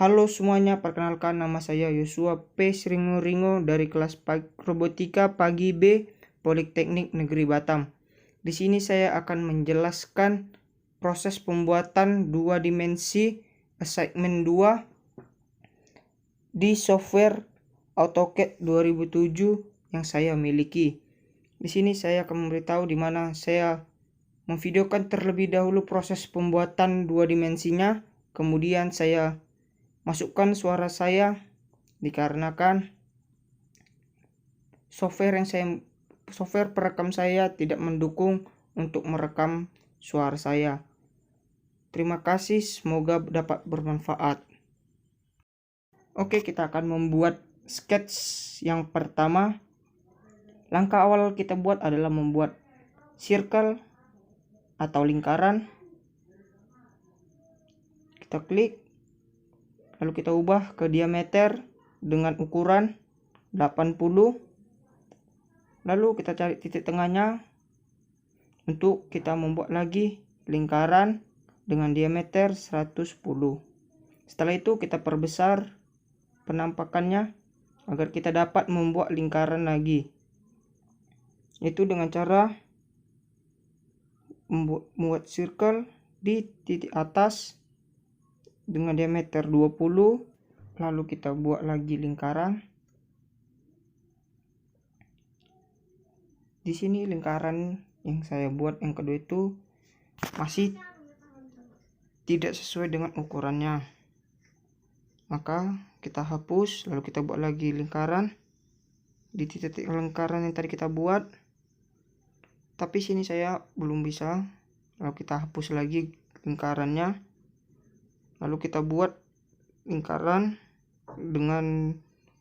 Halo semuanya, perkenalkan nama saya Yosua P. Sringo dari kelas Robotika Pagi B, Politeknik Negeri Batam. Di sini saya akan menjelaskan proses pembuatan 2 dimensi assignment 2 di software AutoCAD 2007 yang saya miliki. Di sini saya akan memberitahu di mana saya memvideokan terlebih dahulu proses pembuatan 2 dimensinya, kemudian saya masukkan suara saya dikarenakan software perekam saya tidak mendukung untuk merekam suara saya. Terima kasih, semoga dapat bermanfaat. Oke, kita akan membuat sketch yang pertama. Langkah awal kita buat adalah membuat circle atau lingkaran. Kita klik, lalu kita ubah ke diameter dengan ukuran 80. Lalu kita cari titik tengahnya untuk kita membuat lagi lingkaran dengan diameter 110. Setelah itu kita perbesar penampakannya agar kita dapat membuat lingkaran lagi. Itu dengan cara membuat circle di titik atas dengan diameter 20, lalu kita buat lagi lingkaran. Di sini lingkaran yang saya buat yang kedua itu masih tidak sesuai dengan ukurannya, maka kita hapus, lalu kita buat lagi lingkaran di titik lingkaran yang tadi kita buat. Tapi sini saya belum bisa, lalu kita hapus lagi lingkarannya, lalu kita buat lingkaran dengan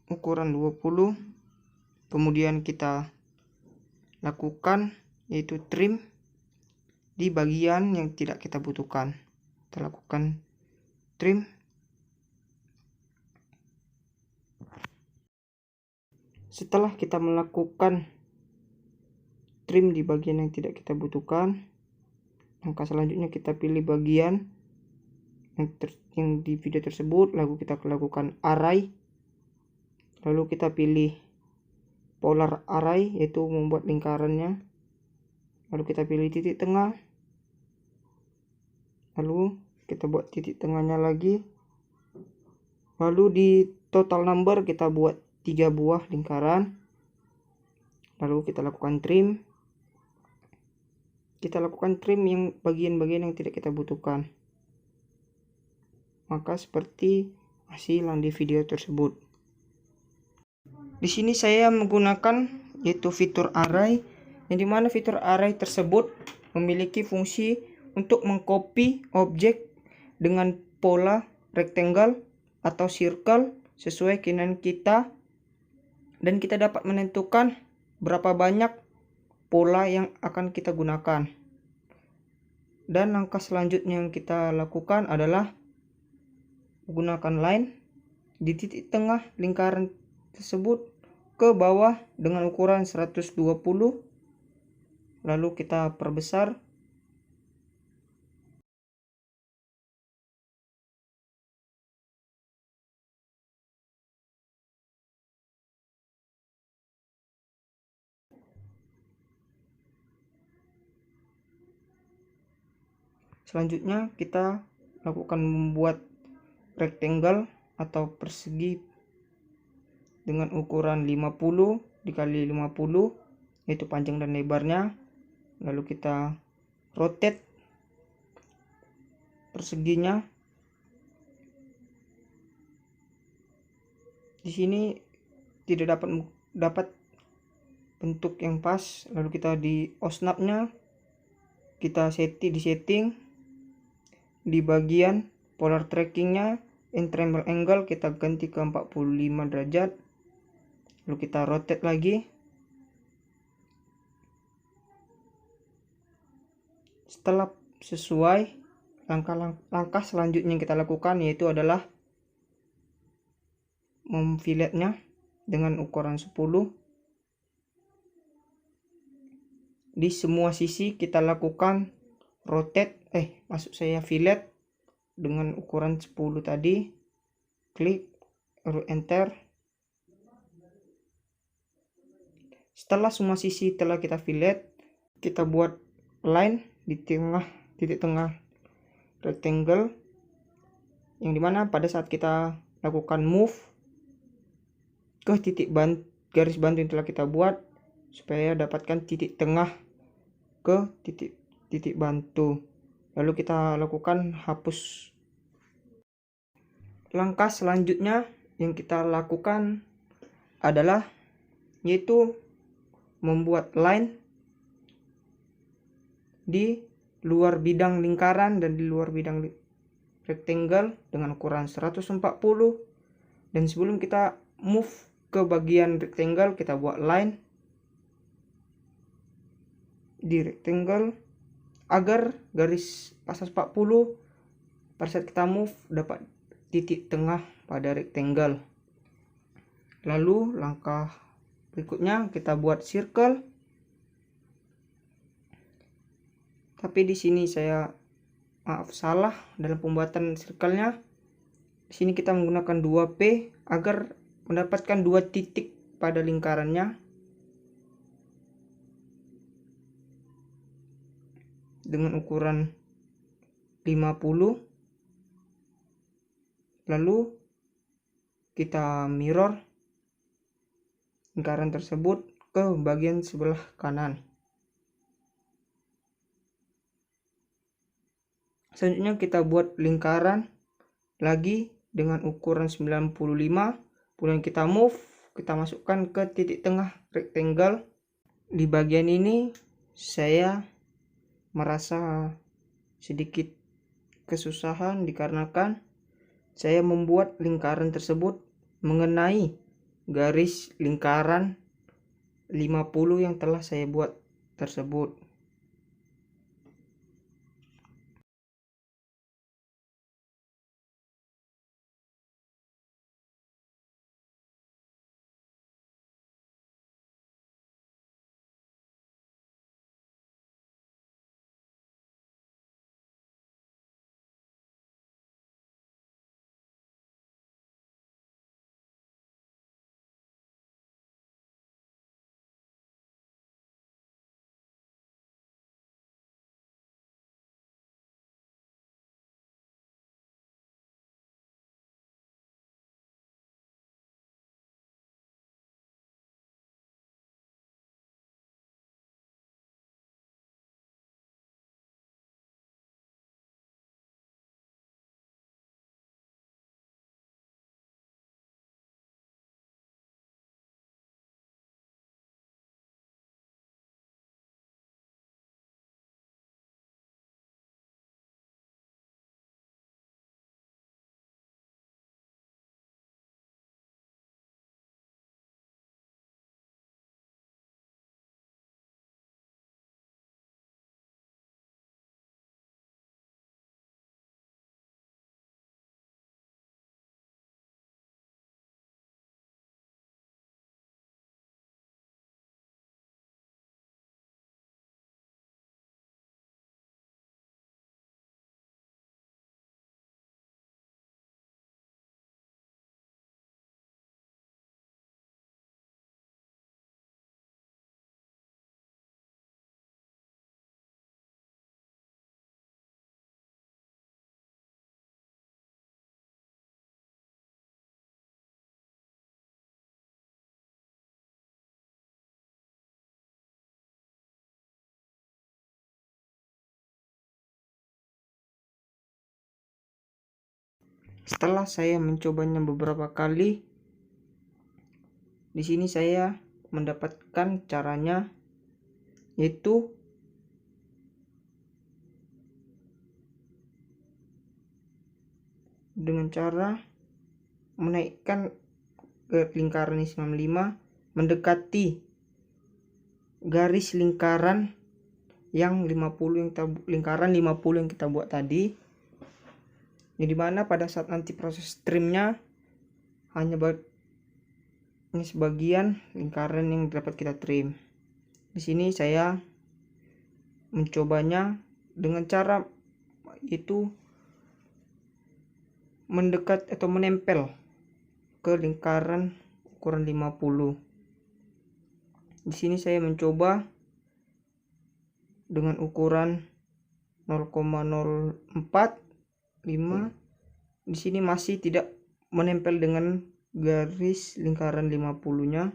ukuran 20. Kemudian kita lakukan yaitu trim di bagian yang tidak kita butuhkan. Kita lakukan trim. Setelah kita melakukan trim di bagian yang tidak kita butuhkan, langkah selanjutnya kita pilih bagian yang di video tersebut, lalu kita lakukan array, lalu kita pilih polar array yaitu membuat lingkarannya, lalu kita pilih titik tengah, lalu kita buat titik tengahnya lagi, lalu di total number kita buat 3 buah lingkaran, lalu kita lakukan trim. Kita lakukan trim yang bagian-bagian yang tidak kita butuhkan, maka seperti hasil yang di video tersebut. Di sini saya menggunakan yaitu fitur array, yang dimana fitur array tersebut memiliki fungsi untuk mengcopy objek dengan pola rectangle atau circle sesuai keinginan kita, dan kita dapat menentukan berapa banyak pola yang akan kita gunakan. Dan langkah selanjutnya yang kita lakukan adalah menggunakan line di titik tengah lingkaran tersebut ke bawah dengan ukuran 120, lalu kita perbesar. Selanjutnya kita lakukan membuat rectangle atau persegi dengan ukuran 50 dikali 50, yaitu panjang dan lebarnya. Lalu kita rotate perseginya. Di sini tidak dapat bentuk yang pas, lalu kita di osnapnya kita setting di bagian polar trackingnya, and triangle angle kita ganti ke 45 derajat, lalu kita rotate lagi. Setelah sesuai, langkah selanjutnya yang kita lakukan yaitu adalah memfiletnya dengan ukuran 10. Di semua sisi kita lakukan rotate, fillet dengan ukuran 10 tadi. klik, lalu enter. Setelah semua sisi telah kita fillet, kita buat line di titik tengah rectangle, yang dimana pada saat kita lakukan move ke garis bantu yang telah kita buat, supaya dapatkan titik tengah ke titik bantu. Lalu kita lakukan hapus. Langkah selanjutnya yang kita lakukan adalah yaitu membuat line di luar bidang lingkaran dan di luar bidang rectangle dengan ukuran 140. Dan sebelum kita move ke bagian rectangle, kita buat line di rectangle agar garis pasas 40 pada saat kita move dapat titik tengah pada rectangle. Lalu langkah berikutnya kita buat circle. Tapi di sini saya salah dalam pembuatan circle-nya. Di sini kita menggunakan 2P agar mendapatkan 2 titik pada lingkarannya. Dengan ukuran 50. Lalu kita mirror lingkaran tersebut ke bagian sebelah kanan. Selanjutnya kita buat lingkaran lagi dengan ukuran 95. Kemudian kita move, kita masukkan ke titik tengah rectangle. Di bagian ini saya merasa sedikit kesusahan dikarenakan saya membuat lingkaran tersebut mengenai garis lingkaran 50 yang telah saya buat tersebut. Setelah saya mencobanya beberapa kali, di sini saya mendapatkan caranya, yaitu dengan cara menaikkan lingkaran 95 mendekati garis lingkaran yang 50 yang kita buat tadi. Yang dimana pada saat nanti proses trimnya hanya ini sebagian lingkaran yang dapat kita trim. Di sini saya mencobanya dengan cara itu mendekat atau menempel ke lingkaran ukuran 50. Di sini saya mencoba dengan ukuran 0,045. Di sini masih tidak menempel dengan garis lingkaran 50-nya.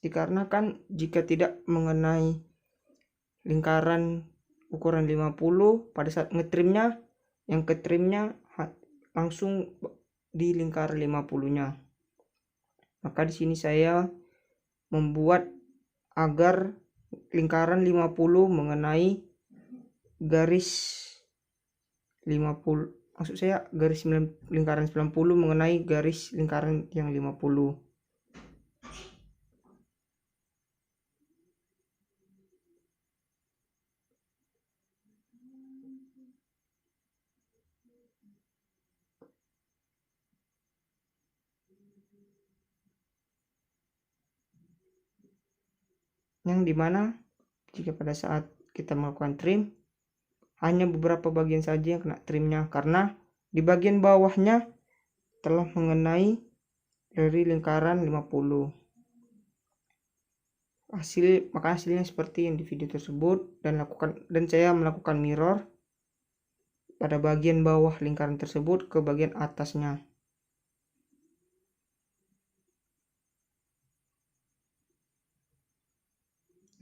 Dikarenakan jika tidak mengenai lingkaran ukuran 50 pada saat ngetrimnya, yang ketrimnya langsung di lingkaran 50-nya. Maka di sini saya membuat agar lingkaran 50 mengenai garis 50, maksud saya garis lingkaran 90 mengenai garis lingkaran yang 50. Yang dimana jika pada saat kita melakukan trim, hanya beberapa bagian saja yang kena trimnya, karena di bagian bawahnya telah mengenai dari lingkaran 50. Maka hasilnya seperti yang di video tersebut, dan saya melakukan mirror pada bagian bawah lingkaran tersebut ke bagian atasnya.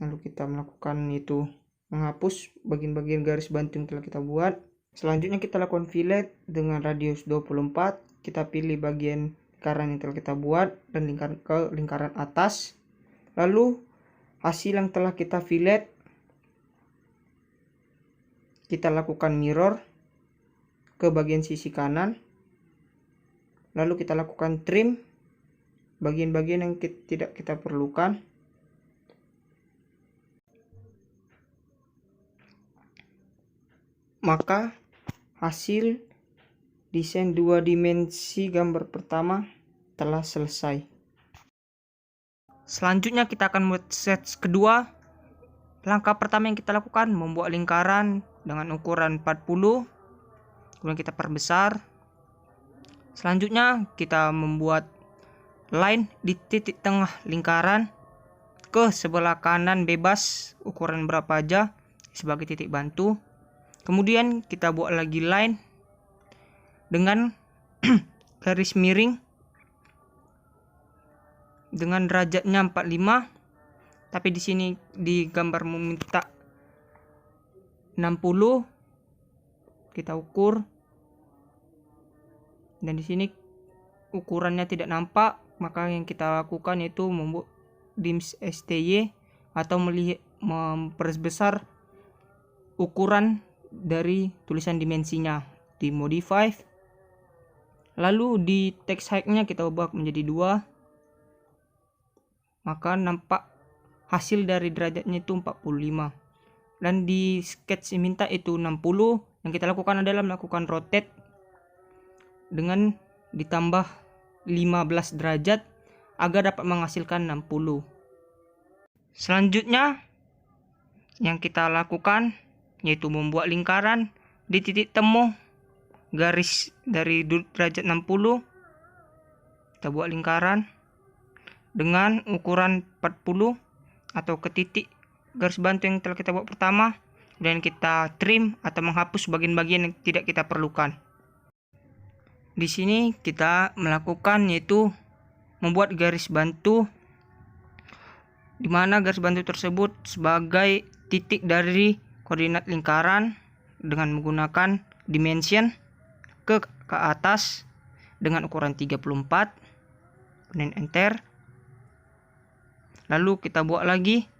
Lalu kita melakukan itu, menghapus bagian-bagian garis bantu yang telah kita buat. Selanjutnya kita lakukan fillet dengan radius 24. Kita pilih bagian lingkaran yang telah kita buat dan ke lingkaran atas. Lalu hasil yang telah kita fillet kita lakukan mirror ke bagian sisi kanan. Lalu kita lakukan trim bagian-bagian yang tidak kita perlukan. Maka hasil desain 2 dimensi gambar pertama telah selesai. Selanjutnya kita akan membuat set kedua. Langkah pertama yang kita lakukan membuat lingkaran dengan ukuran 40. Kemudian kita perbesar. Selanjutnya kita membuat line di titik tengah lingkaran ke sebelah kanan bebas, ukuran berapa aja sebagai titik bantu. Kemudian kita buat lagi line dengan garis miring dengan derajatnya 45, tapi di sini di gambar meminta 60. Kita ukur, dan di sini ukurannya tidak nampak, maka yang kita lakukan yaitu membuat dims STY atau memperbesar ukuran dari tulisan dimensinya di modify. Lalu di text height-nya kita ubah menjadi 2, maka nampak hasil dari derajatnya itu 45. Dan di sketch minta itu 60. Yang kita lakukan adalah melakukan rotate dengan ditambah 15 derajat agar dapat menghasilkan 60. Selanjutnya yang kita lakukan yaitu membuat lingkaran di titik temu garis dari derajat 60. Kita buat lingkaran dengan ukuran 40 atau ke titik garis bantu yang telah kita buat pertama, dan kita trim atau menghapus bagian-bagian yang tidak kita perlukan. Di sini kita melakukan yaitu membuat garis bantu, di mana garis bantu tersebut sebagai titik dari koordinat lingkaran dengan menggunakan dimension ke atas dengan ukuran 34. Kemudian enter. Lalu kita buat lagi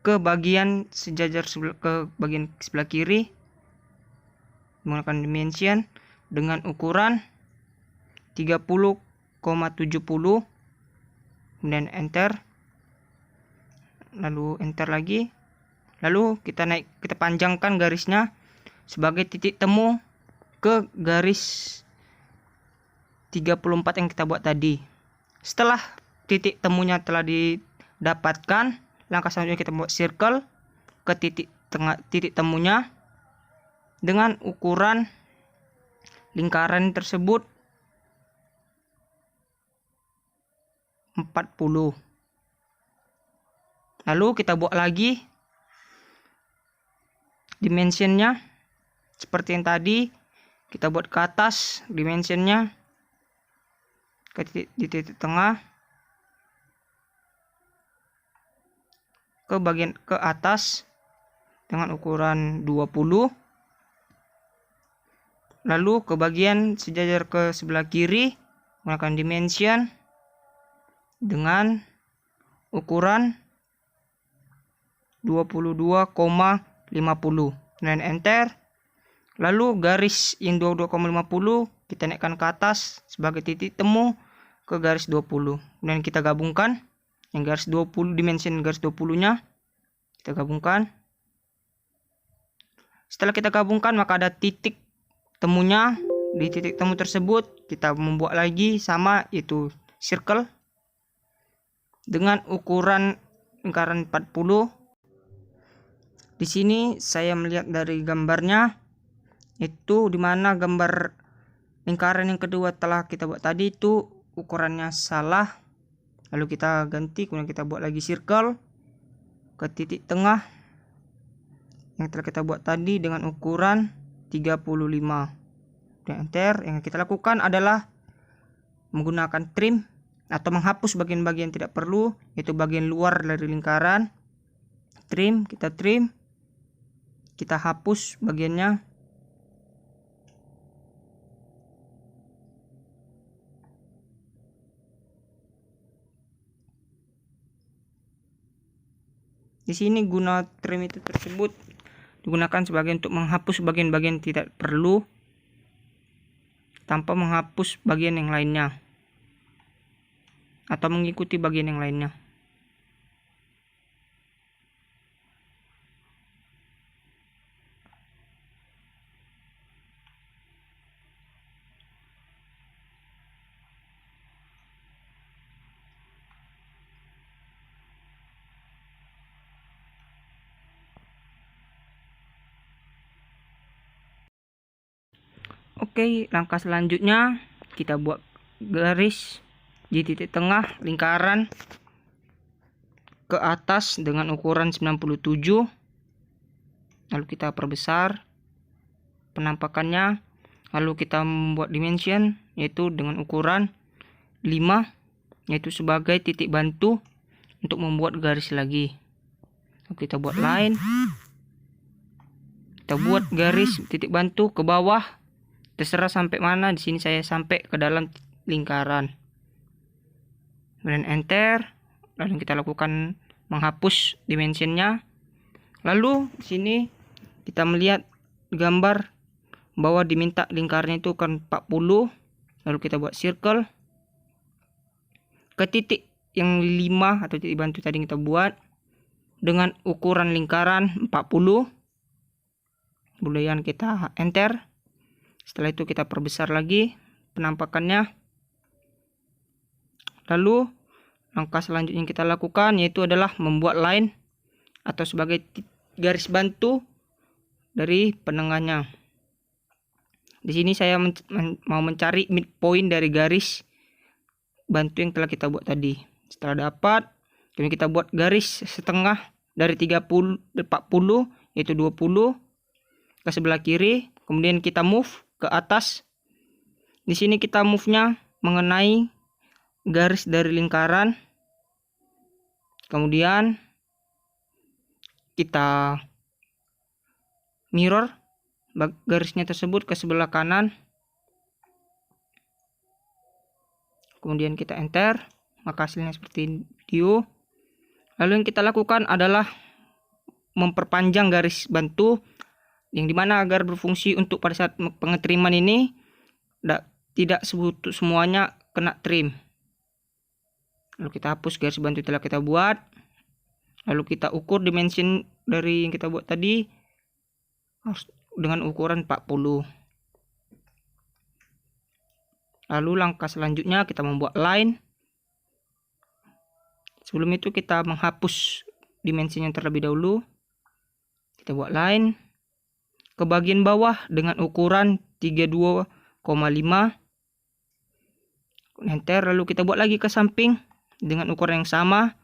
ke bagian sejajar ke bagian sebelah kiri menggunakan dimension dengan ukuran 30,70. Kemudian enter. Lalu enter lagi. Lalu kita panjangkan garisnya sebagai titik temu ke garis 34 yang kita buat tadi. Setelah titik temunya telah didapatkan, langkah selanjutnya kita buat circle ke titik temunya dengan ukuran lingkaran tersebut 40. Lalu kita buat lagi dimensionnya seperti yang tadi, kita buat ke atas dimensionnya di titik tengah, ke bagian ke atas dengan ukuran 20. Lalu ke bagian sejajar ke sebelah kiri menggunakan dimension dengan ukuran 22,50 dan enter. Lalu garis yang 22,50 kita naikkan ke atas sebagai titik temu ke garis 20 dan kita gabungkan yang garis 20, dimension garis 20 nya kita gabungkan. Setelah kita gabungkan maka ada titik temunya. Di titik temu tersebut kita membuat lagi sama, yaitu circle dengan ukuran lingkaran 40. Di sini saya melihat dari gambarnya itu dimana gambar lingkaran yang kedua telah kita buat tadi itu ukurannya salah. Lalu kita ganti, kemudian kita buat lagi circle ke titik tengah yang telah kita buat tadi dengan ukuran 35 dan enter. Yang kita lakukan adalah menggunakan trim atau menghapus bagian-bagian tidak perlu, yaitu bagian luar dari lingkaran. Trim, kita hapus bagiannya. Di sini guna trim itu tersebut digunakan sebagai untuk menghapus bagian-bagian tidak perlu tanpa menghapus bagian yang lainnya atau mengikuti bagian yang lainnya. Oke, langkah selanjutnya kita buat garis di titik tengah lingkaran ke atas dengan ukuran 97. Lalu kita perbesar penampakannya. Lalu kita membuat dimension yaitu dengan ukuran 5, yaitu sebagai titik bantu untuk membuat garis lagi. Lalu kita buat line. Kita buat garis titik bantu ke bawah. Terserah sampai mana, di sini saya sampai ke dalam lingkaran. Kemudian enter. Lalu kita lakukan menghapus dimensionnya. Lalu di sini kita melihat gambar bahwa diminta lingkarannya itu kan 40. Lalu kita buat circle ke titik yang 5 atau titik bantu tadi kita buat dengan ukuran lingkaran 40. Kemudian kita enter. Setelah itu kita perbesar lagi penampakannya. Lalu langkah selanjutnya yang kita lakukan yaitu adalah membuat line atau sebagai garis bantu dari penengahnya. Di sini saya mau mencari midpoint dari garis bantu yang telah kita buat tadi. Setelah dapat, kemudian kita buat garis setengah dari 40 yaitu 20 ke sebelah kiri. Kemudian kita move ke atas. Di sini kita move-nya mengenai garis dari lingkaran. Kemudian kita mirror garisnya tersebut ke sebelah kanan. Kemudian kita enter, maka hasilnya seperti video. Lalu yang kita lakukan adalah memperpanjang garis bantu, yang dimana agar berfungsi untuk pada saat pengetriman ini tidak semuanya kena trim. Lalu kita hapus garis bantu telah kita buat. Lalu kita ukur dimension dari yang kita buat tadi harus dengan ukuran 40. Lalu langkah selanjutnya kita membuat line. Sebelum itu kita menghapus dimensinya terlebih dahulu. Kita buat line ke bagian bawah dengan ukuran 32,5. Enter, lalu kita buat lagi ke samping dengan ukuran yang sama,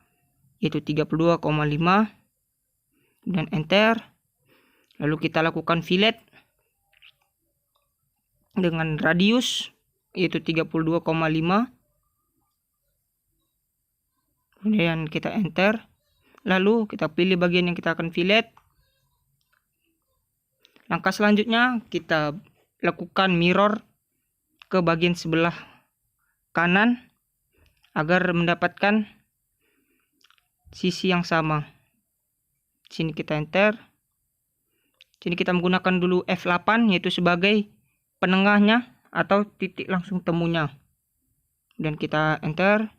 yaitu 32,5. Dan enter. Lalu kita lakukan fillet dengan radius yaitu 32,5. Kemudian kita enter. Lalu kita pilih bagian yang kita akan fillet. Langkah selanjutnya kita lakukan mirror ke bagian sebelah kanan agar mendapatkan sisi yang sama. Sini kita enter. Sini kita menggunakan dulu F8 yaitu sebagai penengahnya atau titik langsung temunya. Dan kita enter.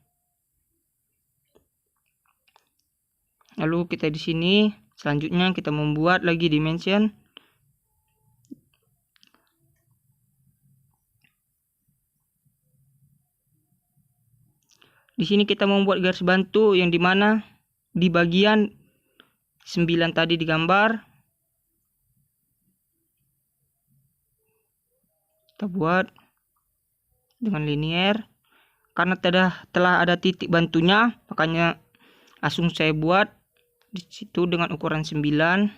Lalu kita di sini selanjutnya kita membuat lagi dimension. Di sini kita membuat garis bantu yang dimana di bagian 9 tadi digambar. Kita buat dengan linear. Karena telah ada titik bantunya, makanya langsung saya buat di situ dengan ukuran 9.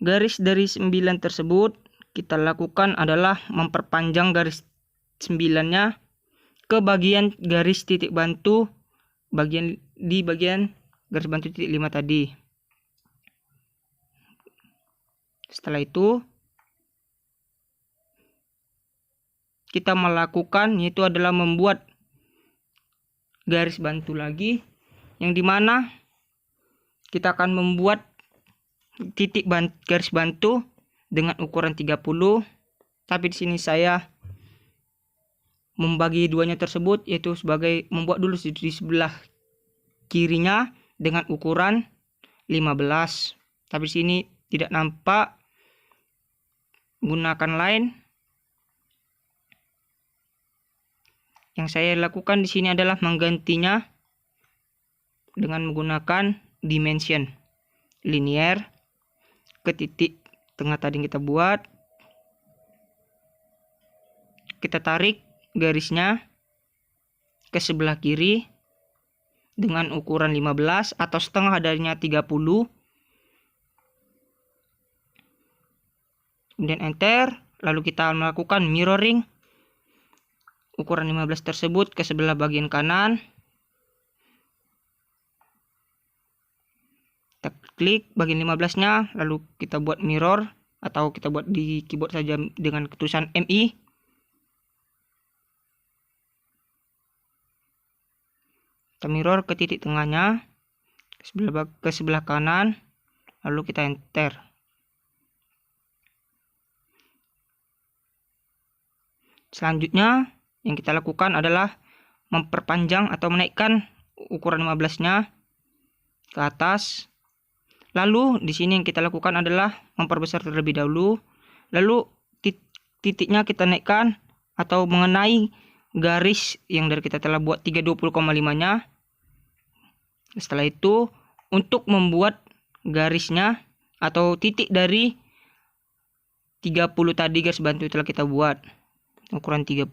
Garis dari 9 tersebut kita lakukan adalah memperpanjang garis 9-nya ke bagian garis titik bantu di bagian garis bantu titik 5 tadi. Setelah itu kita melakukan yaitu adalah membuat garis bantu lagi, yang dimana kita akan membuat garis bantu dengan ukuran 30. Tapi di sini saya membagi duanya tersebut yaitu sebagai membuat dulu di sebelah kirinya dengan ukuran 15. Tapi di sini tidak nampak, gunakan line. Yang saya lakukan di sini adalah menggantinya dengan menggunakan dimension linear ke titik tengah tadi yang kita buat. Kita tarik garisnya ke sebelah kiri dengan ukuran 15 atau setengah darinya 30. Kemudian enter. Lalu kita melakukan mirroring ukuran 15 tersebut ke sebelah bagian kanan. Kita klik bagian 15-nya, lalu kita buat mirror atau kita buat di keyboard saja dengan ketulisan MI. Kita mirror ke titik tengahnya ke sebelah kanan, lalu kita enter. Selanjutnya yang kita lakukan adalah memperpanjang atau menaikkan ukuran 15-nya ke atas. Lalu di sini yang kita lakukan adalah memperbesar terlebih dahulu. Lalu titiknya kita naikkan atau mengenai garis yang dari kita telah buat 320,5-nya. Setelah itu untuk membuat garisnya atau titik dari 30 tadi garis bantu telah kita buat ukuran 30,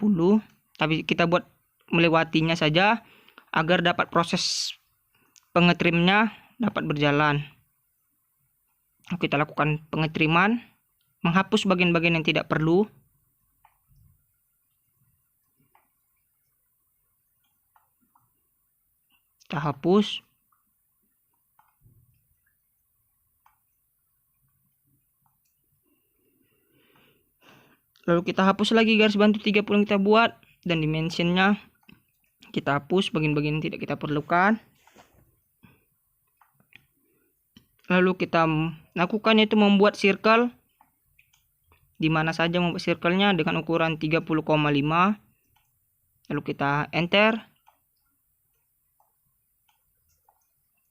tapi kita buat melewatinya saja agar dapat proses pengetrimnya dapat berjalan. Kita lakukan pengetriman, menghapus bagian-bagian yang tidak perlu. Kita hapus. Lalu kita hapus lagi garis bantu 30 yang kita buat dan dimensionnya kita hapus bagian-bagian yang tidak kita perlukan. Lalu kita lakukan yaitu membuat circle. Di mana saja membuat circle-nya dengan ukuran 30,5. Lalu kita enter.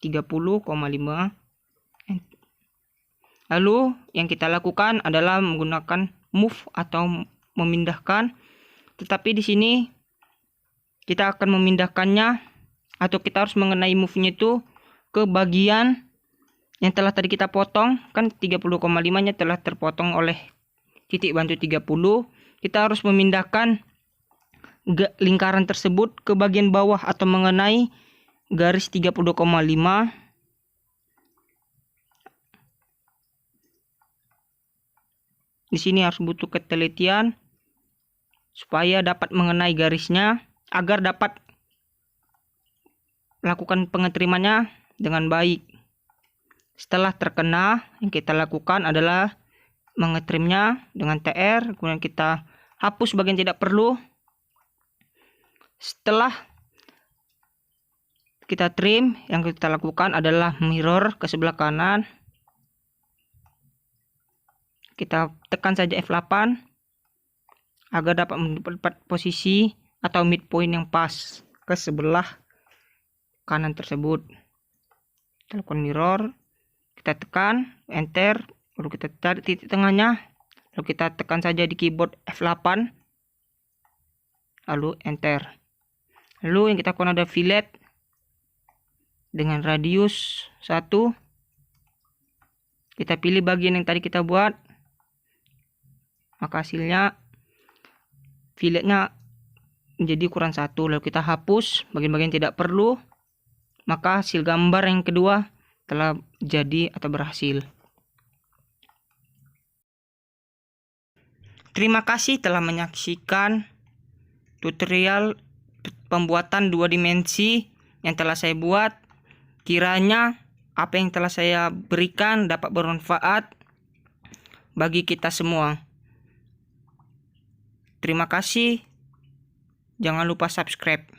30,5. Lalu yang kita lakukan adalah menggunakan move atau memindahkan, tetapi di sini kita akan memindahkannya atau kita harus mengenai move-nya itu ke bagian yang telah tadi kita potong. Kan 30,5 nya telah terpotong oleh titik bantu 30. Kita harus memindahkan lingkaran tersebut ke bagian bawah atau mengenai garis 30,5. Di sini harus butuh ketelitian supaya dapat mengenai garisnya agar dapat lakukan pengetrimannya dengan baik. Setelah terkena, yang kita lakukan adalah mengetrimnya dengan TR, kemudian kita hapus bagian tidak perlu. Setelah kita trim, yang kita lakukan adalah mirror ke sebelah kanan. Kita tekan saja F8 agar dapat mendapat posisi atau midpoint yang pas ke sebelah kanan tersebut. Kita lakukan mirror, kita tekan enter, lalu kita cari titik tengahnya, lalu kita tekan saja di keyboard F8, lalu enter. Lalu yang kita lakukan ada fillet dengan radius 1. Kita pilih bagian yang tadi kita buat, maka hasilnya filletnya menjadi ukuran 1. Lalu kita hapus bagian-bagian tidak perlu, maka hasil gambar yang kedua telah jadi atau berhasil. Terima kasih telah menyaksikan tutorial pembuatan 2 dimensi yang telah saya buat. Kiranya apa yang telah saya berikan dapat bermanfaat bagi kita semua. Terima kasih. Jangan lupa subscribe.